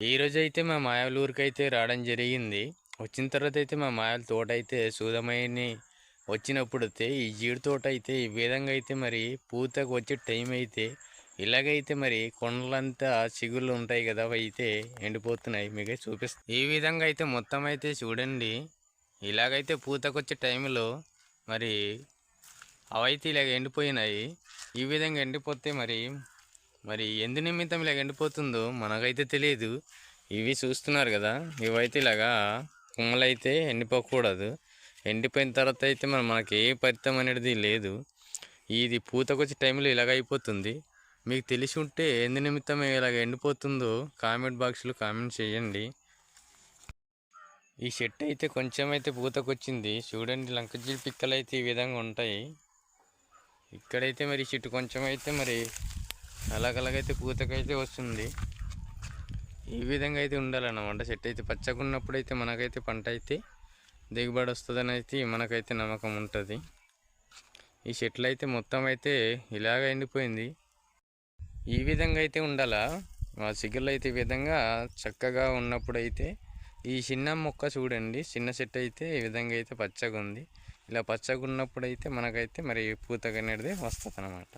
ఈరోజైతే మా మాయాల ఊరికైతే రావడం జరిగింది. వచ్చిన తర్వాత అయితే మా మాయాల తోట అయితే సూదమయ్యని వచ్చినప్పుడైతే ఈ జీడి తోట అయితే ఈ విధంగా అయితే మరి పూతకు వచ్చే టైం అయితే ఇలాగైతే మరి కొండలంతా చిగుళ్ళు ఉంటాయి కదా, అవి అయితే ఎండిపోతున్నాయి. మీకు చూపిస్తాను. ఈ విధంగా అయితే మొత్తం అయితే చూడండి. ఇలాగైతే పూతకొచ్చే టైంలో మరి అవైతే ఇలాగ ఎండిపోయినాయి. ఈ విధంగా ఎండిపోతే మరి మరి ఎందు నిమిత్తం ఇలాగ ఎండిపోతుందో మనకైతే తెలియదు. ఇవి చూస్తున్నారు కదా, ఇవైతే ఇలాగా కొమ్మలైతే ఎండిపోకూడదు. ఎండిపోయిన తర్వాత అయితే మనకి ఏ ఫలితం అనేది లేదు. ఇది పూతకొచ్చే టైంలో ఇలాగ అయిపోతుంది. మీకు తెలిసి ఉంటే ఎందు నిమిత్తం ఇలాగ ఎండిపోతుందో కామెంట్ బాక్స్లో కామెంట్ చేయండి. ఈ చెట్టు అయితే కొంచెం అయితే పూతకొచ్చింది చూడండి. లంకజీడి పిక్కలు అయితే ఈ విధంగా ఉంటాయి. ఇక్కడైతే మరి చెట్టు కొంచెం అయితే మరి అలాగలాగైతే పూతకైతే వస్తుంది. ఈ విధంగా అయితే ఉండాలన్నమాట. చెట్టు అయితే పచ్చగా ఉన్నప్పుడు అయితే మనకైతే పంట అయితే దిగుబడి వస్తుందని అయితే మనకైతే నమ్మకం ఉంటుంది. ఈ చెట్లు అయితే మొత్తం అయితే ఇలాగ ఎండిపోయింది. ఈ విధంగా అయితే ఉండాలా. ఆ చిగుళ్ళు అయితే ఈ విధంగా చక్కగా ఉన్నప్పుడు అయితే ఈ చిన్న మొక్క చూడండి, చిన్న చెట్టు అయితే ఈ విధంగా అయితే పచ్చగా ఉంది. ఇలా పచ్చగా ఉన్నప్పుడు అయితే మనకైతే మరి పూతగా అనేది వస్తుంది అన్నమాట.